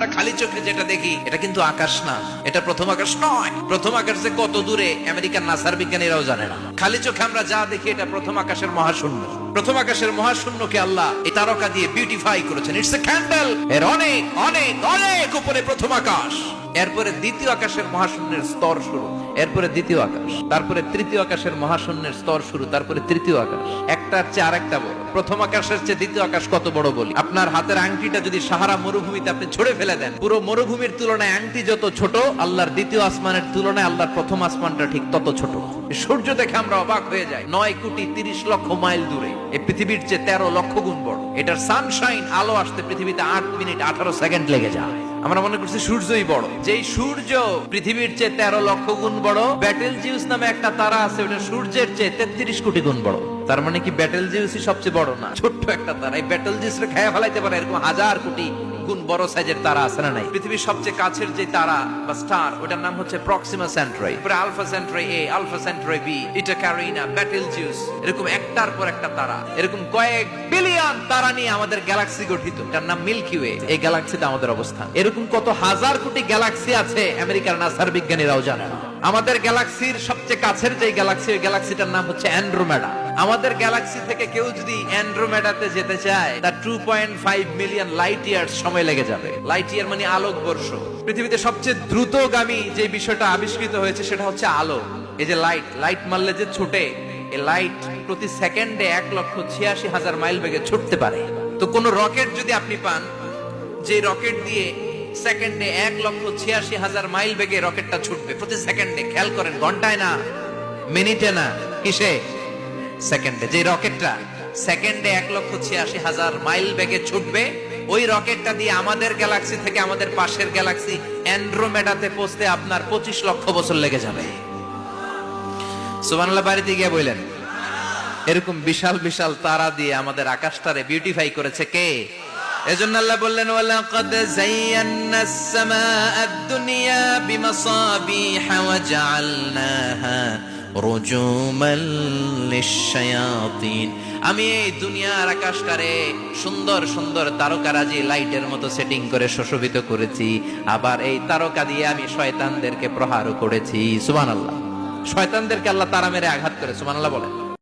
আমরা খালি চোখে যেটা দেখি এটা কিন্তু আকাশ না, এটা প্রথম আকাশ নয়। প্রথম আকাশ যে কত দূরে আমেরিকান নাসার বিজ্ঞানীরাও জানে না। খালি চোখে আমরা যা দেখি এটা প্রথম আকাশের মহাশূন্য। প্রথম আকাশের মহাশূন্যকে আল্লাহ এই তারকা দিয়ে বিউটিফাই করেছেন। It's a candle. এর অনেক অনেক অনেক উপরে প্রথম আকাশ, এরপরে দ্বিতীয় আকাশের মহাশূন্যের স্তর শুরু, এরপরে দ্বিতীয় আকাশ, তারপরে তৃতীয় আকাশের মহাশূন্যের স্তর শুরু, তারপরে তৃতীয় আকাশ। একটার চেয়ে আরেকটা বড়। প্রথম আকাশের চেয়ে দ্বিতীয় আকাশ কত বড় বলি, আপনার হাতের আংটিটা যদি সাহারা মরুভূমিতে আপনি ছুঁড়ে ফেলে দেন, পুরো মরুভূমির তুলনায় আংটি যত ছোট, আল্লাহর দ্বিতীয় আসমানের তুলনায় আল্লাহর প্রথম আসমানটা ঠিক তত ছোট। সূর্য দেখে আমরা অবাক হয়ে যাই, 9,30,00,000 মাইল দূরে। এই পৃথিবীর চেয়ে 13 লক্ষ গুণ বড়। এটার সানশাইন, আলো আসতে পৃথিবীতে 8 মিনিট 18 সেকেন্ড লেগে যায়। আমরা মনে করছি সূর্যই বড়। যেই সূর্য পৃথিবীর চেয়ে 13 লক্ষ গুণ বড়, ব্যাটেল জিউস নামে একটা তারা আছে, ওটা সূর্যের চেয়ে 33 কোটি গুণ বড়। তার মানে কি ব্যাটেল জিউসই সবচেয়ে বড় না? ছোট্ট একটা তারা। এই ব্যাটেল জিউসকে খেয়ে ফেলাইতে পারে এরকম 1000 কোটি গুণ বড় সাইজের তারা আছে না নাই? পৃথিবীর সবচেয়ে কাছের যে তারা বা স্টার, ওটার নাম হচ্ছে প্রক্সিমা সেন্ট্রাই, পরে আলফা সেন্ট্রাই এ, আলফা সেন্ট্রাই বি, ইটা ক্যারিনা, ব্যাটেল জিউস, এরকম একটার পর একটা তারা, এরকম কয়েক বিলিয়ন তারা নিয়ে আমাদের গ্যালাক্সি গঠিত। এটার নাম মিল্কি ওয়ে। এই গ্যালাক্সিতে আমাদের অবস্থান। এরকম কত হাজার কোটি গ্যালাক্সি আছে আমেরিকার নাসার বিজ্ঞানীরাও জানে না। আমাদের গ্যালাক্সির সবচেয়ে কাছের যে গ্যালাক্সি, ওই গ্যালাক্সিটার নাম হচ্ছে অ্যান্ড্রোমেডা। আমাদের গ্যালাক্সি থেকে কেউ যদি অ্যান্ড্রোমেডাতে যেতে চায়, তার 2.5 মিলিয়ন লাইট ইয়ার্স সময় লেগে যাবে। লাইট ইয়ার মানে আলোক বর্ষ। পৃথিবীতে সবচেয়ে দ্রুতগামী যে বিষয়টা আবিষ্কৃত হয়েছে সেটা হচ্ছে আলো। এই যে লাইট মারলে যে ছুটে, এই লাইট প্রতি সেকেন্ডে 1,86,000 মাইল বেগে ছুটতে পারে। তো কোন রকেট যদি আপনি পান, যে রকেট দিয়ে সেকেন্ডে 1,86,000 মাইল বেগে রকেটটা ছুটবে প্রতি সেকেন্ডে, খেয়াল করেন, ঘন্টায় না, মিনিটে না, কিসে? সেকেন্ডে। যে রকেটটা সেকেন্ডে 1,86,000 মাইল বেগে ছুটবে, ওই রকেটটা দিয়ে আমাদের গ্যালাক্সি থেকে আমাদের পাশের গ্যালাক্সি অ্যান্ড্রোমেডাতে পৌঁছতে আপনার 25 লক্ষ বছর লেগে যাবে। সুবহানাল্লাহ বাড়িতে গিয়ে বললেন। এরকম বিশাল বিশাল তারা দিয়ে আমাদের আকাশটারে বিউটিফাই করেছে কে? এজন্য আল্লাহ বললেন, ওয়ালাকাদ যায়্যানাস সামাআদ দুনিয়া বিমাসাবিহা ওয়া জাআলনাহা রুজুমাল লিশ-শায়াতিন। আমি এই দুনিয়ার আকাশটারে সুন্দর সুন্দর তারকারাজি লাইটের মতো সেটিং করে সুশোভিত করেছি। আবার এই তারকা দিয়ে আমি শয়তানদেরকে প্রহারও করেছি। সুবহানাল্লাহ। শয়তানদেরকে আল্লাহ তারা মেরে আঘাত করে। সুবহানাল্লাহ বলেন।